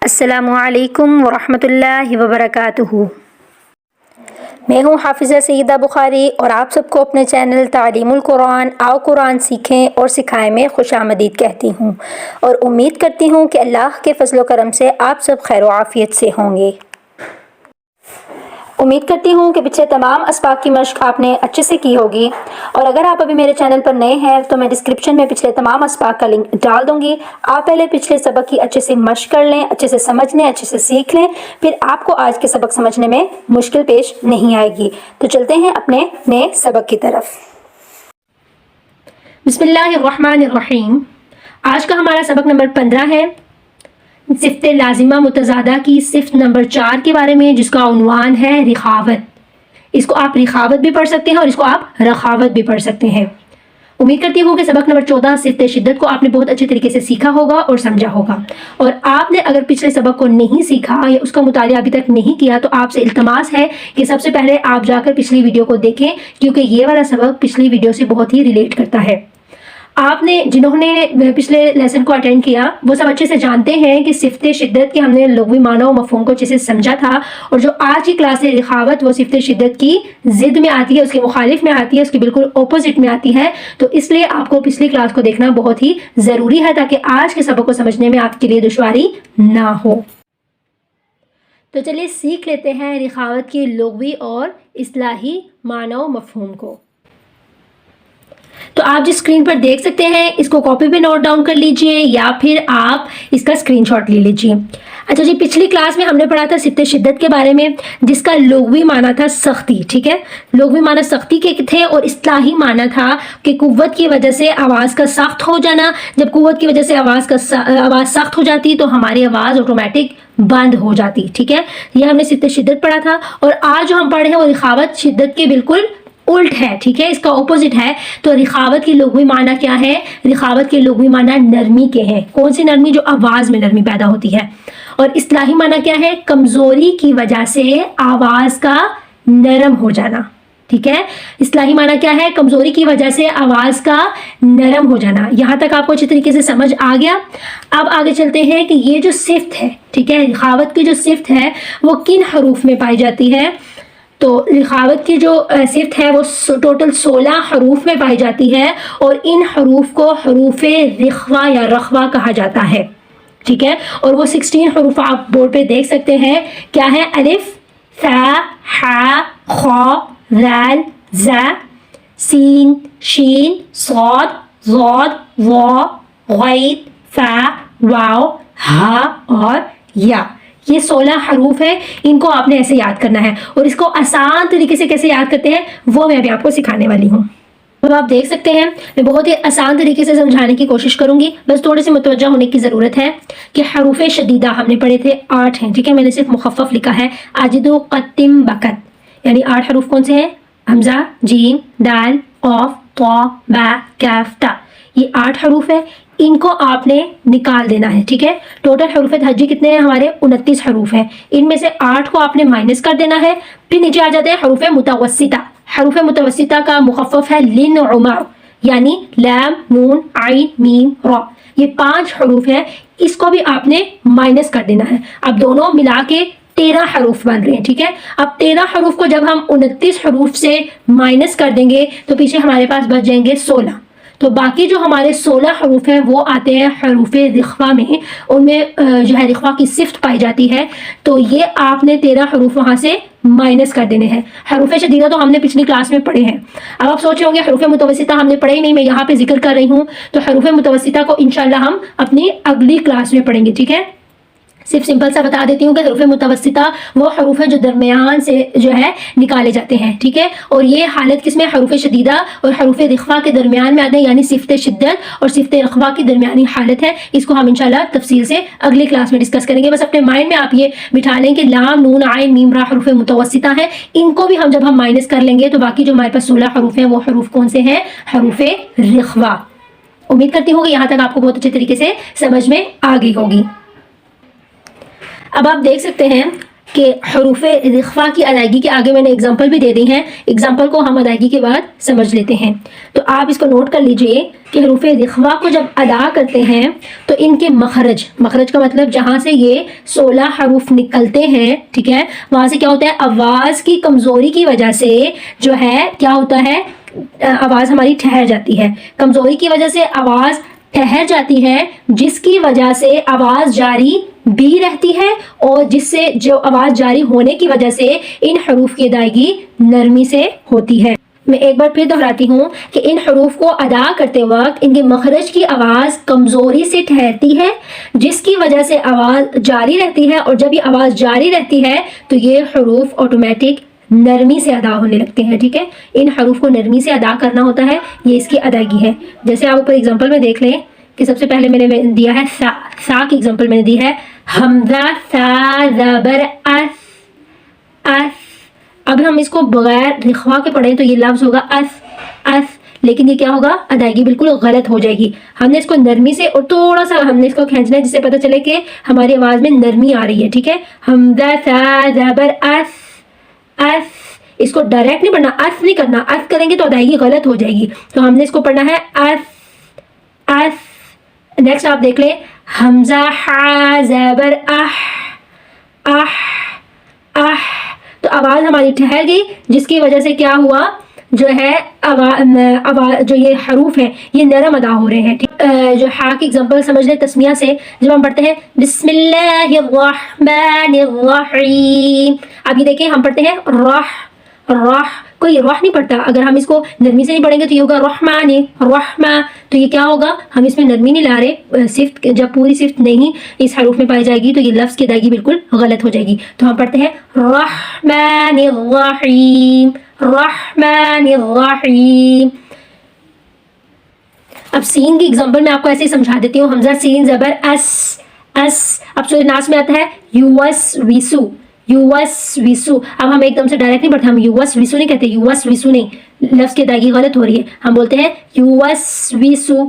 السلام علیکم ورحمۃ اللہ وبرکاتہ۔ میں ہوں حافظہ سیدہ بخاری اور آپ سب کو اپنے چینل تعلیم القرآن آؤ قرآن سیکھیں اور سکھائیں میں خوش آمدید کہتی ہوں، اور امید کرتی ہوں کہ اللہ کے فضل و کرم سے آپ سب خیر و عافیت سے ہوں گے۔ امید کرتی ہوں کہ پچھلے تمام اسباق کی مشق آپ نے اچھے سے کی ہوگی، اور اگر آپ ابھی میرے چینل پر نئے ہیں تو میں ڈسکرپشن میں پچھلے تمام اسباق کا لنک ڈال دوں گی۔ آپ پہلے پچھلے سبق کی اچھے سے مشق کر لیں، اچھے سے سمجھ لیں، اچھے سے سیکھ لیں، پھر آپ کو آج کے سبق سمجھنے میں مشکل پیش نہیں آئے گی۔ تو چلتے ہیں اپنے نئے سبق کی طرف۔ بسم اللہ الرحمن الرحیم۔ آج کا ہمارا سبق نمبر 15 ہے، صفت لازمہ متضادہ کی صفت نمبر 4 کے بارے میں، جس کا عنوان ہے رخاوت۔ اس کو آپ رخاوت بھی پڑھ سکتے ہیں اور اس کو آپ رخاوت بھی پڑھ سکتے ہیں۔ امید کرتی ہوں کہ سبق نمبر 14 صفت شدت کو آپ نے بہت اچھے طریقے سے سیکھا ہوگا اور سمجھا ہوگا، اور آپ نے اگر پچھلے سبق کو نہیں سیکھا یا اس کا مطالعہ ابھی تک نہیں کیا تو آپ سے التماس ہے کہ سب سے پہلے آپ جا کر پچھلی ویڈیو کو دیکھیں، کیونکہ یہ والا سبق پچھلی ویڈیو سے بہت ہی ریلیٹ کرتا ہے۔ آپ نے جنہوں نے پچھلے لیسن کو اٹینڈ کیا وہ سب اچھے سے جانتے ہیں کہ صفت شدت کے ہم نے لغوی معنی و مفہوم کو اچھے سے سمجھا تھا، اور جو آج کی کلاس ہے رخاوت وہ صفت شدت کی ضد میں آتی ہے، اس کے مخالف میں آتی ہے، اس کے بالکل اپوزٹ میں آتی ہے۔ تو اس لیے آپ کو پچھلی کلاس کو دیکھنا بہت ہی ضروری ہے تاکہ آج کے سبق کو سمجھنے میں آپ کے لیے دشواری نہ ہو۔ تو چلیے سیکھ لیتے ہیں رخاوت کی لغوی اور اصطلاحی معنی و مفہوم کو۔ تو آپ جس اسکرین پر دیکھ سکتے ہیں اس کو کاپی پہ نوٹ ڈاؤن کر لیجئے یا پھر آپ اس کا اسکرین شاٹ لے لیجئے۔ اچھا جی، پچھلی کلاس میں ہم نے پڑھا تھا صفت شدت کے بارے میں، جس کا لغوی معنی تھا سختی، ٹھیک ہے؟ لغوی معنی سختی کے تھے، اور اصطلاحی معنی تھا کہ قوت کی وجہ سے آواز کا سخت ہو جانا۔ جب قوت کی وجہ سے آواز سخت ہو جاتی تو ہماری آواز آٹومیٹک بند ہو جاتی، ٹھیک ہے؟ یہ ہم نے صفت شدت پڑھا تھا، اور آج جو ہم پڑھ رہے ہیں وہ رخاوت شدت کے بالکل الٹ ہے، ٹھیک ہے؟ اس کا اپوزٹ ہے۔ تو رخاوت کی لغوی معنی کیا ہے؟ رخاوت کے لغوی معنی نرمی کے ہیں۔ کون سی نرمی؟ جو آواز میں نرمی پیدا ہوتی ہے۔ اور اصطلاحی معنی کیا ہے؟ کمزوری کی وجہ سے آواز کا نرم ہو جانا، ٹھیک ہے؟ اصطلاحی معنی کیا ہے؟ کمزوری کی وجہ سے آواز کا نرم ہو جانا۔ یہاں تک آپ کو اچھی طریقے سے سمجھ آ گیا؟ اب آگے چلتے ہیں کہ یہ جو صفت ہے، ٹھیک ہے، رخاوت کی جو صفت ہے وہ کن حروف میں پائی جاتی ہے؟ تو رخاوت کی جو صفت ہے وہ ٹوٹل 16 حروف میں پائی جاتی ہے، اور ان حروف کو حروف رخوہ یا رخوہ کہا جاتا ہے، ٹھیک ہے؟ اور وہ 16 حروف آپ بورڈ پہ دیکھ سکتے ہیں، کیا ہے؟ الف، ث، ح، خ، ذال، ظ، سین، شین، صاد، ضاد، ظ، غین، ف، واو، ہ اور یا۔ یہ 16 حروف ہیں، ان کو آپ نے ایسے یاد کرنا ہے، اور اس کو آسان طریقے سے کیسے یاد کرتے ہیں وہ میں ابھی آپ کو سکھانے والی ہوں۔ اب آپ دیکھ سکتے ہیں میں بہت ہی آسان طریقے سے سمجھانے کی کوشش کروں گی، بس تھوڑے سے متوجہ ہونے کی ضرورت ہے کہ حروف شدیدہ ہم نے پڑھے تھے 8 ہیں، ٹھیک ہے؟ میں نے صرف مخفف لکھا ہے، اجدو، قتم، بکت، یعنی 8 حروف کون سے ہیں؟ حمزہ، جیم، دال، قاف، طا، با، کاف، تا۔ یہ 8 حروف ہیں، ان کو آپ نے نکال دینا ہے، ٹھیک ہے؟ ٹوٹل حروف تہجی کتنے ہیں ہمارے؟ 29 حروف ہیں، ان میں سے 8 کو آپ نے مائنس کر دینا ہے۔ پھر نیچے آ جاتے ہیں حروف متوسطہ۔ حروف متوسطہ کا مخفف ہے لن عمر، یعنی لام، نون، عین، میم، را۔ یہ 5 حروف ہیں، اس کو بھی آپ نے مائنس کر دینا ہے۔ اب دونوں ملا کے 13 حروف بن رہے ہیں، ٹھیک ہے؟ اب 13 حروف کو جب ہم 29 حروف سے مائنس کر دیں گے تو پیچھے ہمارے پاس بچ جائیں گے 16۔ تو باقی جو ہمارے 16 حروف ہیں وہ آتے ہیں حروف رخوہ میں، ان میں جو ہے رخوہ کی صفت پائی جاتی ہے۔ تو یہ آپ نے 13 حروف وہاں سے مائنس کر دینے ہیں۔ حروف شدیدہ تو ہم نے پچھلی کلاس میں پڑھے ہیں۔ اب آپ سوچ رہے ہوں گے حروف متوسطہ ہم نے پڑھے ہی نہیں، میں یہاں پہ ذکر کر رہی ہوں، تو حروف متوسطہ کو انشاءاللہ ہم اپنی اگلی کلاس میں پڑھیں گے، ٹھیک ہے؟ صرف سمپل سا بتا دیتی ہوں کہ حروف متوسطہ وہ حروف ہیں جو درمیان سے جو ہے نکالے جاتے ہیں، ٹھیک ہے؟ اور یہ حالت کس میں؟ حروف شدیدہ اور حروف رخوہ کے درمیان میں آتے ہیں، یعنی صفت شدت اور صفت رخوہ کی درمیانی حالت ہے۔ اس کو ہم انشاءاللہ تفصیل سے اگلی کلاس میں ڈسکس کریں گے۔ بس اپنے مائنڈ میں آپ یہ بٹھا لیں کہ لام، نون، عین، میم، را حروف متوسطہ ہیں، ان کو بھی ہم جب ہم مائنس کر لیں گے تو باقی جو ہمارے پاس 16 حروف ہیں وہ حروف کون سے ہیں؟ حروف رخوہ۔ امید کرتی ہوں کہ یہاں تک آپ کو بہت اچھے طریقے سے سمجھ میں آ گئی ہوگی۔ اب آپ دیکھ سکتے ہیں کہ حروف اخفا کی ادائیگی کے آگے میں نے اگزامپل بھی دے دی ہیں، اگزامپل کو ہم ادائیگی کے بعد سمجھ لیتے ہیں. تو آپ اس کو نوٹ کر لیجئے کہ حروف اخفا کو جب ادا کرتے ہیں تو ان کے مخرج کا مطلب جہاں سے یہ 16 حروف نکلتے ہیں، ٹھیک ہے، وہاں سے کیا ہوتا ہے، آواز کی کمزوری کی وجہ سے جو ہے کیا ہوتا ہے، آواز ہماری ٹھہر جاتی ہے. کمزوری کی وجہ سے آواز ٹھہر جاتی ہے، جس کی وجہ سے آواز جاری بھی رہتی ہے، اور جس سے جو آواز جاری ہونے کی وجہ سے ان حروف کی ادائیگی نرمی سے ہوتی ہے. میں ایک بار پھر دہراتی ہوں کہ ان حروف کو ادا کرتے وقت ان کے مخرج کی آواز کمزوری سے ٹھہرتی ہے، جس کی وجہ سے آواز جاری رہتی ہے، اور جب یہ آواز جاری رہتی ہے تو یہ حروف آٹومیٹک نرمی سے ادا ہونے لگتے ہیں. ٹھیک ہے، ان حروف کو نرمی سے ادا کرنا ہوتا ہے، یہ اس کی ادائیگی ہے. جیسے آپ اوپر اگزامپل میں دیکھ لیں کہ سب سے پہلے میں نے دیا ہے سا کی اگزامپل میں نے دی ہے حمزہ سا زبر اس. اب ہم اس کو بغیر رخوا کے پڑھیں تو یہ لفظ ہوگا اس، لیکن یہ کیا ہوگا، ادائیگی بالکل غلط ہو جائے گی. ہم نے اس کو نرمی سے اور تھوڑا سا ہم نے اس کو کھینچنا ہے جس سے پتہ چلے کہ ہماری آواز میں نرمی آ رہی ہے. ٹھیک ہے، حمزہ سا زبر اس. اس کو ڈائریکٹ نہیں پڑھنا، اس نہیں کرنا، اس کریں گے تو ادائیگی غلط ہو جائے گی. تو ہم نے اس کو پڑھنا ہے اس. نیکسٹ آپ دیکھ لیں حمزہ ہا زبر تو آواز ہماری ٹھہر گئی، جس کی وجہ سے کیا ہوا، جو ہے جو یہ حروف ہیں یہ نرم ادا ہو رہے ہیں. جو ہا کی اگزامپل سمجھ لیں تسمیہ سے، جب ہم پڑھتے ہیں بسم اللہ الرحمن الرحیم، اب یہ دیکھیں ہم پڑھتے ہیں راہ، کوئی راہ نہیں پڑھتا. اگر ہم اس کو نرمی سے نہیں پڑھیں گے تو یہ ہوگا رحمہ. تو یہ کیا ہوگا، ہم اس میں نرمی نہیں لا رہے. صفت جب پوری صفت نہیں اس حروف میں پائی جائے گی تو یہ لفظ کی ادائیگی بالکل غلط ہو جائے گی. تو ہم پڑھتے ہیں رحمن الرحیم. اب سین کی اگزامپل میں آپ کو ایسے ہی سمجھا دیتی ہوں. حمزہ سین زبر اس. اب سورہ ناس میں آتا ہے یوسوسو. اب ہم ایک دم سے ڈائریکٹ نہیں پڑھتے، ہم یوسوسو نہیں کہتے، یوسوسو نہیں، لفظ کی ادائیگی غلط ہو رہی ہے. ہم بولتے ہیں یوسوسو.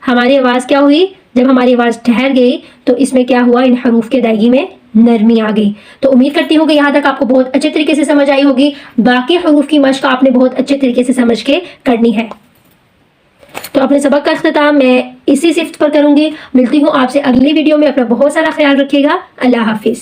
ہماری آواز کیا ہوئی، جب ہماری آواز ٹھہر گئی تو اس میں کیا ہوا، ان حروف کی ادائیگی میں نرمی آ گئی. تو امید کرتی ہوں کہ یہاں تک آپ کو بہت اچھے طریقے سے سمجھ آئی ہوگی. باقی حروف کی مشق آپ نے بہت اچھے طریقے سے سمجھ کے کرنی ہے. تو اپنے سبق کا اختتام میں اسی صفت پر کروں گی. ملتی ہوں آپ سے اگلی ویڈیو میں. اپنا بہت سارا خیال رکھیے گا. اللہ حافظ.